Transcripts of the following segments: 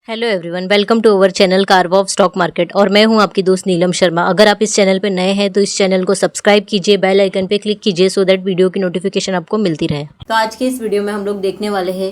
Hello everyone, welcome to our channel कारवा of stock market. और मैं हूं आपकी दोस्त नीलम शर्मा। अगर आप इस चैनल पे नए हैं तो इस चैनल को सब्सक्राइब कीजिए, बेल आइकन पे क्लिक कीजिए सो दैट वीडियो की नोटिफिकेशन आपको मिलती रहे। तो आज के इस वीडियो में हम लोग देखने वाले हैं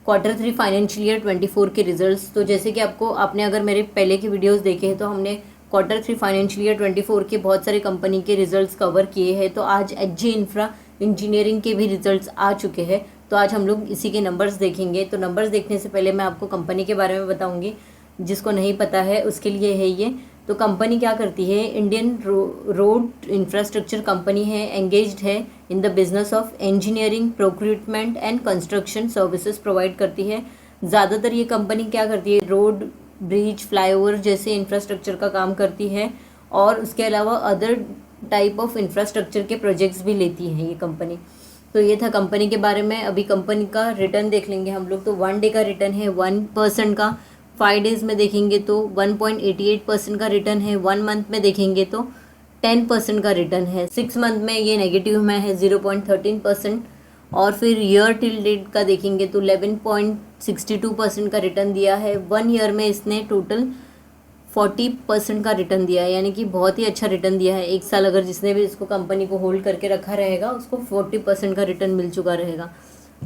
Q3 फाइनेंशियल ईयर 24 के रिजल्ट्स। तो जैसे कि आपने अगर मेरे पहले के वीडियोज़ देखे हैं तो हमने Q3 फाइनेंशियल ईयर 24 के बहुत सारे कंपनी के रिजल्ट्स कवर किए हैं। तो आज एचजी इंफ्रा इंजीनियरिंग के भी रिजल्ट्स आ चुके हैं। तो आज हम लोग इसी के नंबर्स देखेंगे। तो नंबर्स देखने से पहले मैं आपको कंपनी के बारे में बताऊंगी, जिसको नहीं पता है उसके लिए है ये। तो कंपनी क्या करती है, इंडियन रोड इंफ्रास्ट्रक्चर कंपनी है, एंगेज्ड है in the business of engineering, procurement and construction services provide करती है। ज़्यादातर ये कंपनी क्या करती है, रोड, ब्रिज, फ्लाईओवर जैसे इंफ्रास्ट्रक्चर का काम करती है और उसके अलावा अदर टाइप ऑफ इंफ्रास्ट्रक्चर के प्रोजेक्ट्स भी लेती है ये कंपनी। तो ये था कंपनी के बारे में। अभी कंपनी का रिटर्न देख लेंगे हम लोग। तो 1 डे का रिटर्न है 1% का, 5 डेज में देखेंगे तो 1.88% का रिटर्न है, 1 मंथ में देखेंगे तो 10% का रिटर्न है, 6 मंथ में ये नेगेटिव में है 0.13%। और फिर ईयर टिल डेट का देखेंगे तो 11.62% का रिटर्न दिया है। 1 ईयर में इसने टोटल 40% का रिटर्न दिया है, यानी कि बहुत ही अच्छा रिटर्न दिया है। एक साल अगर जिसने भी इसको कंपनी को होल्ड करके रखा रहेगा उसको 40% का रिटर्न मिल चुका रहेगा।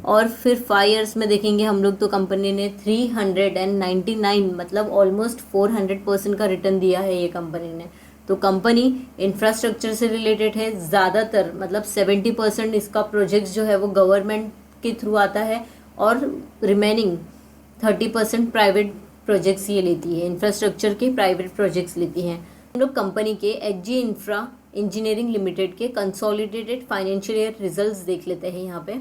और फिर 5 ईयर्स में देखेंगे हम लोग तो कंपनी ने 399 मतलब ऑलमोस्ट 400% का रिटर्न दिया है ये कंपनी ने। तो कंपनी इंफ्रास्ट्रक्चर से रिलेटेड है, ज़्यादातर मतलब 70% इसका प्रोजेक्ट्स जो है वो गवर्नमेंट के थ्रू आता है और रिमेनिंग 30% प्राइवेट प्रोजेक्ट्स ये लेती है, इंफ्रास्ट्रक्चर के प्राइवेट प्रोजेक्ट्स लेती हैं। हम लोग कंपनी के एचजी इंफ्रा इंजीनियरिंग लिमिटेड के कंसोलिडेटेड फाइनेंशियल ईयर रिजल्ट्स देख लेते हैं। यहाँ पे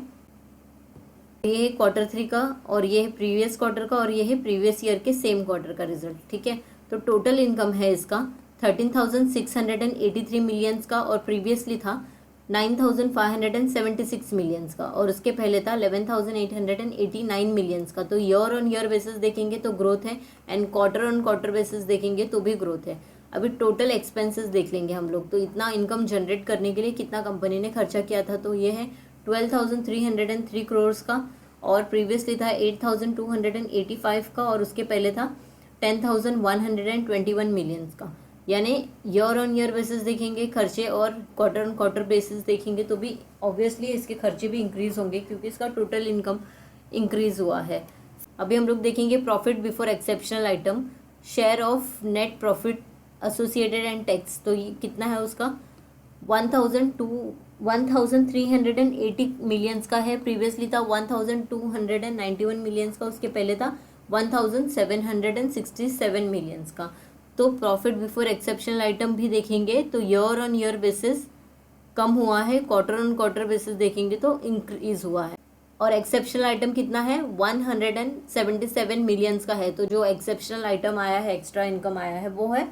ये है Q3 का और ये है प्रीवियस क्वार्टर का और ये है प्रीवियस ईयर के सेम क्वार्टर का रिजल्ट। ठीक है, तो टोटल इनकम है इसका 13,683 मिलियंस का और प्रीवियसली था 9,576 मिलियंस का और उसके पहले था 11,889 मिलियंस का। तो ईयर ऑन ईयर बेसिस देखेंगे तो ग्रोथ है and quarter on quarter basis देखेंगे तो भी ग्रोथ है। अभी टोटल एक्सपेंसेस देख लेंगे हम लोग। तो इतना इनकम जनरेट करने के लिए कितना कंपनी ने खर्चा किया था, तो ये है 12,303 करोड़ का और प्रीवियसली था 8,285 का और उसके पहले था 10,121 मिलियंस का। यानी ईयर ऑन ईयर बेसिस देखेंगे खर्चे और क्वार्टर ऑन क्वार्टर बेसिस देखेंगे तो भी ऑब्वियसली इसके खर्चे भी इंक्रीज होंगे क्योंकि इसका टोटल इनकम इंक्रीज हुआ है। अभी हम लोग देखेंगे profit before exceptional item, share of net profit associated and tax. तो ये कितना है उसका 1,380 मिलियंस का है, प्रीवियसली था 1,291 मिलियंस का, उसके पहले था 1,767 मिलियंस का। तो प्रॉफिट बिफोर एक्सेप्शनल आइटम भी देखेंगे तो ईयर ऑन ईयर बेसिस कम हुआ है, क्वार्टर ऑन क्वार्टर बेसिस देखेंगे तो इंक्रीज हुआ है। और एक्सेप्शनल आइटम कितना है 177 मिलियंस का है। तो जो एक्सेप्शनल आइटम आया है, एक्स्ट्रा इनकम आया है वो है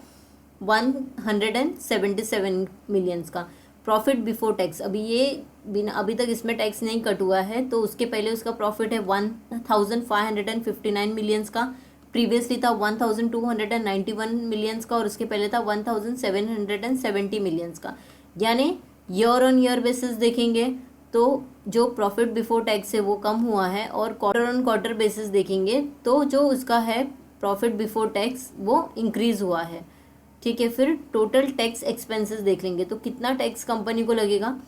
177 मिलियंस का। प्रॉफिट बिफोर टैक्स, अभी तक इसमें टैक्स नहीं कट हुआ है तो उसके पहले उसका प्रॉफिट है 1,559 मिलियंस का, प्रीवियसली था 1,291 मिलियंस का और उसके पहले था 1,770 मिलियंस का। यानी ईयर ऑन ईयर बेसिस देखेंगे तो जो प्रॉफिट बिफोर टैक्स है वो कम हुआ है और क्वार्टर ऑन क्वार्टर बेसिस देखेंगे तो जो उसका है प्रॉफिट बिफोर टैक्स वो इंक्रीज हुआ है। ठीक है, फिर टोटल टैक्स एक्सपेंसेस देख लेंगे तो कितना टैक्स कंपनी को लगेगा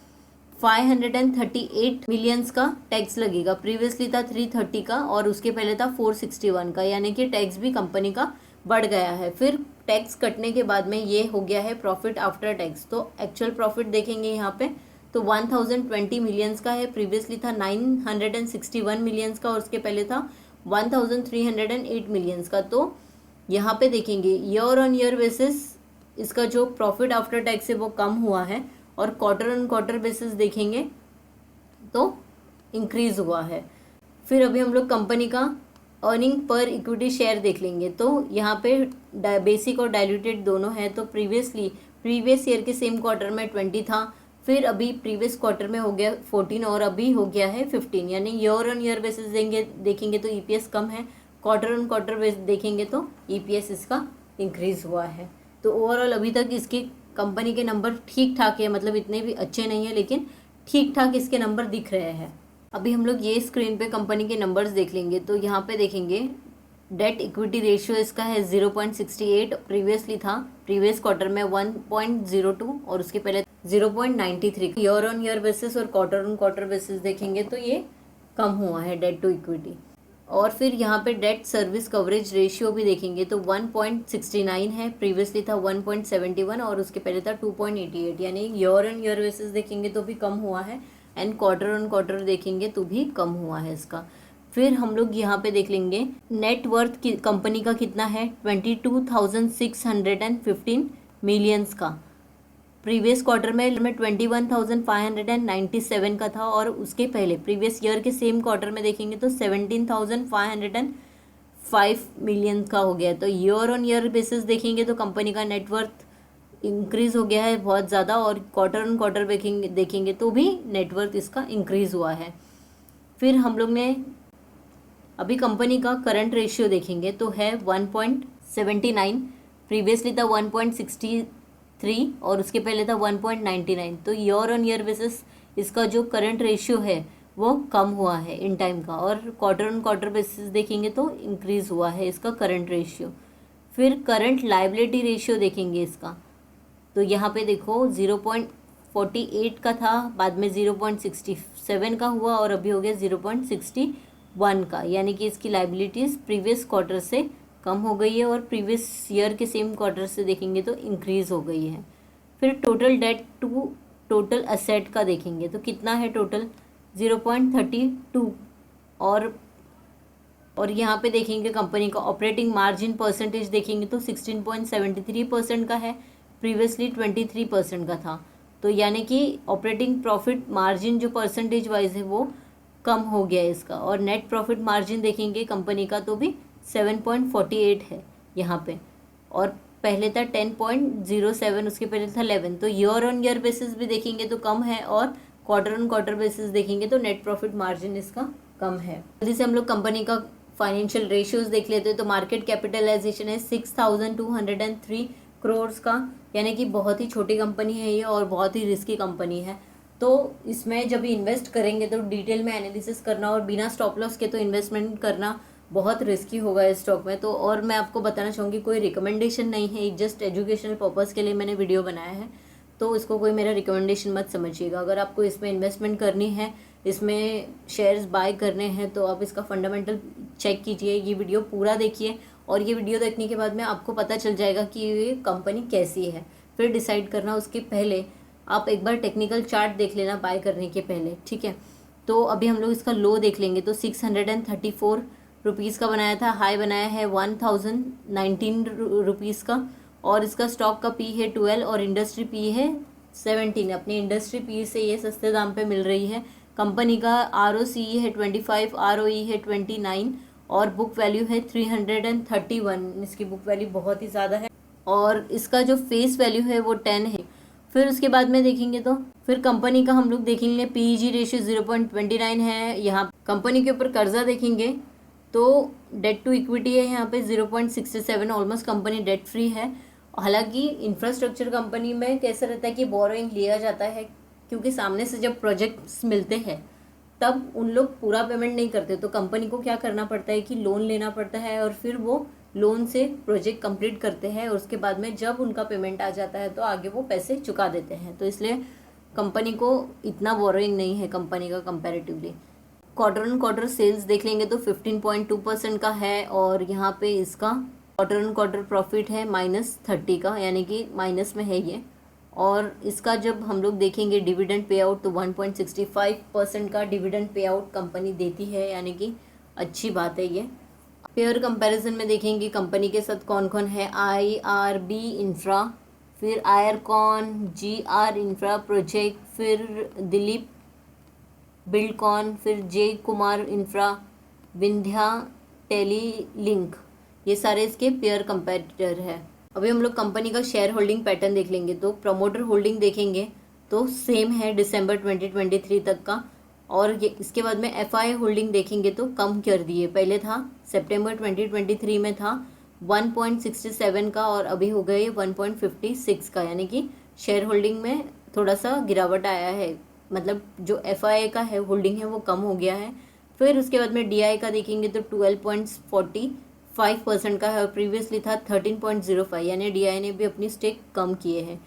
538 मिलियंस का टैक्स लगेगा, प्रीवियसली था 330 का और उसके पहले था 461 का, यानी कि टैक्स भी कंपनी का बढ़ गया है। फिर टैक्स कटने के बाद में ये हो गया है प्रॉफिट आफ्टर टैक्स। तो एक्चुअल प्रॉफिट देखेंगे यहाँ पे तो 1,020 मिलियंस का है, प्रीवियसली था 961 मिलियंस का और उसके पहले था 1,308 मिलियंस का। तो यहाँ पे देखेंगे ईयर ऑन ईयर बेसिस इसका जो प्रॉफिट आफ्टर टैक्स है वो कम हुआ है और क्वार्टर ऑन क्वार्टर बेसिस देखेंगे तो इंक्रीज हुआ है। फिर अभी हम लोग कंपनी का अर्निंग पर इक्विटी शेयर देख लेंगे। तो यहाँ पे बेसिक और डाइल्यूटेड दोनों है। तो प्रीवियस ईयर के सेम क्वार्टर में 20 था, फिर अभी प्रीवियस क्वार्टर में हो गया 14 और अभी हो गया है 15, यानी ईयर ऑन ईयर बेसिस देखेंगे तो ईपीएस कम है, क्वार्टर ऑन क्वार्टर बेस देखेंगे तो ईपीएस इसका इंक्रीज हुआ है। तो ओवरऑल अभी तक इसकी कंपनी के नंबर ठीक ठाक है, मतलब इतने भी अच्छे नहीं है लेकिन ठीक ठाक इसके नंबर दिख रहे हैं। अभी हम लोग ये स्क्रीन पे कंपनी के नंबर्स देख लेंगे। तो यहाँ पे देखेंगे डेट इक्विटी रेशियो इसका है 0.68, प्रीवियसली था प्रीवियस क्वार्टर में 1.02 और उसके पहले 0.93। ईयर ऑन ईयर बेसिस और क्वार्टर ऑन क्वार्टर बेसिस देखेंगे तो ये कम हुआ है डेट टू इक्विटी। और फिर यहाँ पे डेट सर्विस कवरेज रेशियो भी देखेंगे तो 1.69 है, प्रीवियसली था 1.71 और उसके पहले था 2.88, यानी ईयर ऑन ईयर बेसिस देखेंगे तो भी कम हुआ है एंड क्वार्टर ऑन क्वार्टर देखेंगे तो भी कम हुआ है इसका। फिर हम लोग यहाँ पे देख लेंगे नेट वर्थ की कंपनी का कितना है, 22,615 मिलियंस का। प्रीवियस क्वार्टर में 21,597 का था और उसके पहले प्रीवियस ईयर के सेम क्वार्टर में देखेंगे तो 17,505 मिलियन का हो गया। तो ईयर ऑन ईयर बेसिस देखेंगे तो कंपनी का नेटवर्थ इंक्रीज हो गया है बहुत ज़्यादा, और क्वार्टर ऑन क्वार्टर देखेंगे तो भी नेटवर्थ इसका इंक्रीज हुआ है। फिर हम लोग ने अभी कंपनी का करंट रेशियो देखेंगे तो है 1.79, प्रीवियसली था 1.63 और उसके पहले था 1.99। तो ईयर ऑन ईयर बेसिस इसका जो करंट रेशियो है वो कम हुआ है इन टाइम का, और क्वार्टर ऑन क्वार्टर बेसिस देखेंगे तो इंक्रीज हुआ है इसका करंट रेशियो। फिर करंट लायबिलिटी रेशियो देखेंगे इसका तो यहाँ पे देखो 0.48 का था, बाद में 0.67 का हुआ और अभी हो गया 0.61 का, यानी कि इसकी लायबिलिटीज़ प्रीवियस क्वार्टर से कम हो गई है और प्रीवियस ईयर के सेम क्वार्टर से देखेंगे तो इंक्रीज़ हो गई है। फिर total debt to total asset का देखेंगे तो कितना है टोटल 0.32, और यहाँ पे देखेंगे कंपनी का ऑपरेटिंग मार्जिन परसेंटेज देखेंगे तो 16.73% का है, प्रीवियसली 23% का था। तो यानी कि ऑपरेटिंग प्रॉफिट मार्जिन जो परसेंटेज वाइज है वो कम हो गया है इसका। और नेट प्रॉफिट मार्जिन देखेंगे कंपनी का तो भी 7.48 है यहाँ पे, और पहले था 10.07, उसके पहले था 11। तो ईयर ऑन ईयर बेसिस भी देखेंगे तो कम है, और क्वार्टर ऑन क्वार्टर बेसिस देखेंगे तो नेट प्रॉफिट मार्जिन इसका कम है। जल्दी से हम लोग कंपनी का फाइनेंशियल रेशियोज देख लेते हैं तो मार्केट कैपिटलाइजेशन है 6,203 करोड़ का, यानी कि बहुत ही छोटी कंपनी है ये और बहुत ही रिस्की कंपनी है। तो इसमें जब इन्वेस्ट करेंगे तो डिटेल में एनालिसिस करना और बिना स्टॉप लॉस के तो इन्वेस्टमेंट करना बहुत रिस्की होगा इस स्टॉक में। तो और मैं आपको बताना चाहूँगी कोई रिकमेंडेशन नहीं है, जस्ट एजुकेशनल पर्पज़ के लिए मैंने वीडियो बनाया है, तो इसको कोई मेरा रिकमेंडेशन मत समझिएगा। अगर आपको इसमें इन्वेस्टमेंट करनी है, इसमें शेयर्स बाय करने हैं, तो आप इसका फंडामेंटल चेक कीजिए, ये वीडियो पूरा देखिए, और ये वीडियो देखने के बाद में आपको पता चल जाएगा कि ये कंपनी कैसी है। फिर डिसाइड करना, उसके पहले आप एक बार टेक्निकल चार्ट देख लेना बाय करने के पहले, ठीक है। तो अभी हम लोग इसका लो देख लेंगे तो 634 रुपीज़ का बनाया था, हाई बनाया है 1019 रुपीज़ का, और इसका स्टॉक का पी है 12 और इंडस्ट्री पी है 17। अपनी इंडस्ट्री पी से ये सस्ते दाम पे मिल रही है। कंपनी का ROCE है 25, ROE है 29 और बुक वैल्यू है 331। इसकी बुक वैल्यू बहुत ही ज़्यादा है, और इसका जो फेस वैल्यू है वो 10 है। फिर उसके बाद में देखेंगे तो फिर कंपनी का हम लोग देखेंगे PEG रेशियो 0.29 है। यहाँ कंपनी के ऊपर कर्जा देखेंगे तो डेट टू इक्विटी है यहाँ पे 0.67, ऑलमोस्ट कंपनी डेट फ्री है। हालांकि इंफ्रास्ट्रक्चर कंपनी में कैसा रहता है कि बोरोइंग लिया जाता है, क्योंकि सामने से जब प्रोजेक्ट्स मिलते हैं तब उन लोग पूरा पेमेंट नहीं करते, तो कंपनी को क्या करना पड़ता है कि लोन लेना पड़ता है, और फिर वो लोन से प्रोजेक्ट कंप्लीट करते हैं, और उसके बाद में जब उनका पेमेंट आ जाता है तो आगे वो पैसे चुका देते हैं। तो इसलिए कंपनी को इतना बोरोइंग नहीं है कंपनी का comparatively. Quarter on quarter sales देख लेंगे तो 15.2% का है, और यहाँ पे इसका क्वार्टर ऑन क्वार्टर प्रॉफिट है -30 का, यानी कि माइनस में है ये। और इसका जब हम लोग देखेंगे डिविडेंड पे आउट तो 1.65% का डिविडेंड पे आउट कंपनी देती है, यानी कि अच्छी बात है ये। पेयर कंपैरिजन में देखेंगे कंपनी के साथ कौन कौन है, IRB इंफ्रा, फिर आयरकॉन, GR इंफ्रा प्रोजेक्ट, फिर दिलीप बिल्डकॉन, फिर जे कुमार इंफ्रा, विंध्या टेलीलिंक, ये सारे इसके पेयर कंपेटिटर है। अभी हम लोग कंपनी का शेयर होल्डिंग पैटर्न देख लेंगे तो प्रमोटर होल्डिंग देखेंगे तो सेम है दिसंबर 2023 तक का, और ये इसके बाद में FI होल्डिंग देखेंगे तो कम कर दिए। पहले था सितंबर 2023 में था 1.67 का और अभी हो गए 1.56 का, यानी कि शेयर होल्डिंग में थोड़ा सा गिरावट आया है, मतलब जो FI का है होल्डिंग है वो कम हो गया है। फिर उसके बाद में DI का देखेंगे तो 12.45 5% का है और प्रीवियसली था 13.05, यानी DI ने भी अपनी स्टेक कम किए हैं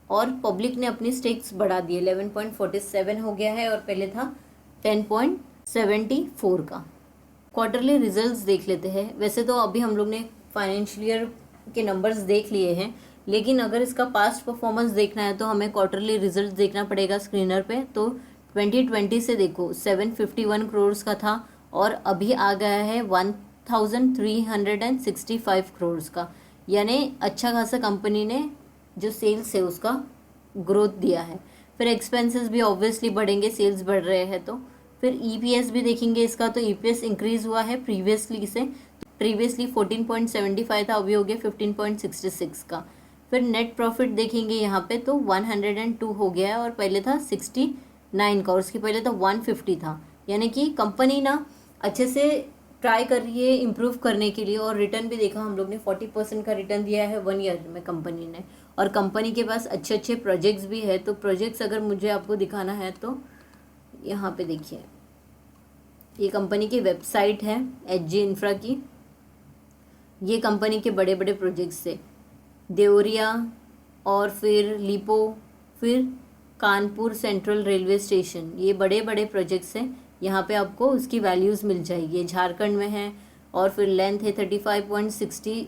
और पब्लिक ने अपनी स्टेक्स बढ़ा दी। 11.47 हो गया है और पहले था 10.74 का। क्वार्टरली रिजल्ट्स देख लेते हैं। वैसे तो अभी हम लोग ने फाइनेंशियल ईयर के नंबर्स देख लिए हैं, लेकिन अगर इसका पास्ट परफॉर्मेंस देखना है तो हमें क्वार्टरली रिजल्ट देखना पड़ेगा स्क्रीनर पे। तो 2020 से देखो 751 करोड़ का था और अभी आ गया है 1365 करोड़ का, यानी अच्छा खासा कंपनी ने जो सेल्स है उसका ग्रोथ दिया है। फिर एक्सपेंसेस भी ऑब्वियसली बढ़ेंगे, सेल्स बढ़ रहे हैं तो। फिर EPS भी देखेंगे इसका, तो EPS इंक्रीज हुआ है प्रीवियसली से। प्रीवियसली 14.75 था, अभी हो गया 15.66 का। फिर नेट प्रॉफिट देखेंगे यहाँ पे तो 102 हो गया है और पहले था 69 का और उसके पहले तो 150 था। यानी कि कंपनी ना अच्छे से ट्राई कर रही है इम्प्रूव करने के लिए। और रिटर्न भी देखा हम लोग ने, 40% का रिटर्न दिया है 1 ईयर में कंपनी ने। और कंपनी के पास अच्छे अच्छे प्रोजेक्ट्स भी है। तो प्रोजेक्ट्स अगर मुझे आपको दिखाना है तो यहाँ पे देखिए, ये कंपनी की वेबसाइट है HG इंफ्रा की। ये कंपनी के बड़े बड़े प्रोजेक्ट्स थे, देवरिया और फिर लिपो, फिर कानपुर सेंट्रल रेलवे स्टेशन, ये बड़े बड़े प्रोजेक्ट्स हैं। यहाँ पे आपको उसकी वैल्यूज़ मिल जाएगी। ये झारखंड में है और फिर लेंथ है 35.60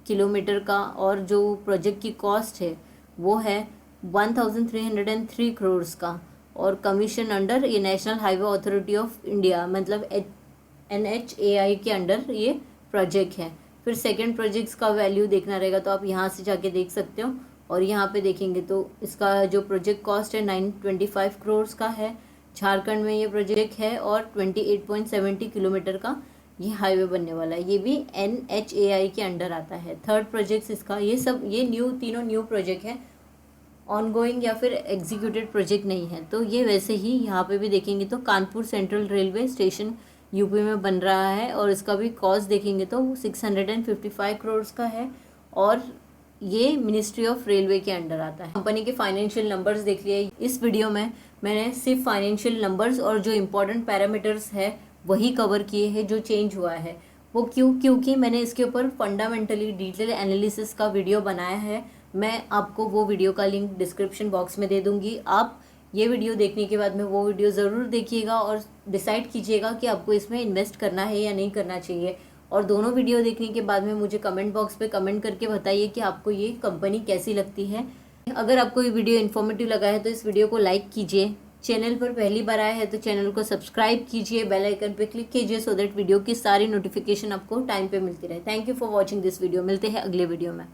किलोमीटर का और जो प्रोजेक्ट की कॉस्ट है वो है 1303 करोड़ का। और कमीशन अंडर ये national highway authority of India, मतलब NHAI के अंडर ये प्रोजेक्ट है। फिर सेकंड प्रोजेक्ट्स का वैल्यू देखना रहेगा तो आप यहाँ से जाके देख सकते हो। और यहाँ पे देखेंगे तो इसका जो प्रोजेक्ट कॉस्ट है 925 करोड़ का है। झारखंड में ये प्रोजेक्ट है और 28.70 किलोमीटर का ये हाईवे बनने वाला है। ये भी NHAI के अंडर आता है। थर्ड प्रोजेक्ट इसका, ये सब ये तीनों न्यू प्रोजेक्ट है, ऑनगोइंग या फिर एग्जीक्यूटेड प्रोजेक्ट नहीं है। तो ये वैसे ही यहाँ पे भी देखेंगे तो Kanpur central railway station UP में बन रहा है और इसका भी कॉस्ट देखेंगे तो 655 करोड़ का है और ये मिनिस्ट्री ऑफ रेलवे के अंडर आता है। कंपनी के फाइनेंशियल नंबर्स देख लिए। इस वीडियो में मैंने सिर्फ फाइनेंशियल नंबर्स और जो इम्पोर्टेंट पैरामीटर्स है वही कवर किए हैं जो चेंज हुआ है। वो क्योंकि मैंने इसके ऊपर फंडामेंटली डिटेल एनालिसिस का वीडियो बनाया है। मैं आपको वो वीडियो का लिंक डिस्क्रिप्शन बॉक्स में दे दूंगी। आप ये वीडियो देखने के बाद में वो वीडियो ज़रूर देखिएगा और डिसाइड कीजिएगा कि आपको इसमें इन्वेस्ट करना है या नहीं करना चाहिए। और दोनों वीडियो देखने के बाद में मुझे कमेंट बॉक्स पे कमेंट करके बताइए कि आपको ये कंपनी कैसी लगती है। अगर आपको ये वीडियो इन्फॉर्मेटिव लगा है तो इस वीडियो को लाइक कीजिए। चैनल पर पहली बार आए हैं तो चैनल को सब्सक्राइब कीजिए, बेल आइकन पे क्लिक कीजिए सो दैट वीडियो की सारी नोटिफिकेशन आपको टाइम पे मिलती रहे। Thank you for watching this video. मिलते हैं अगले वीडियो में।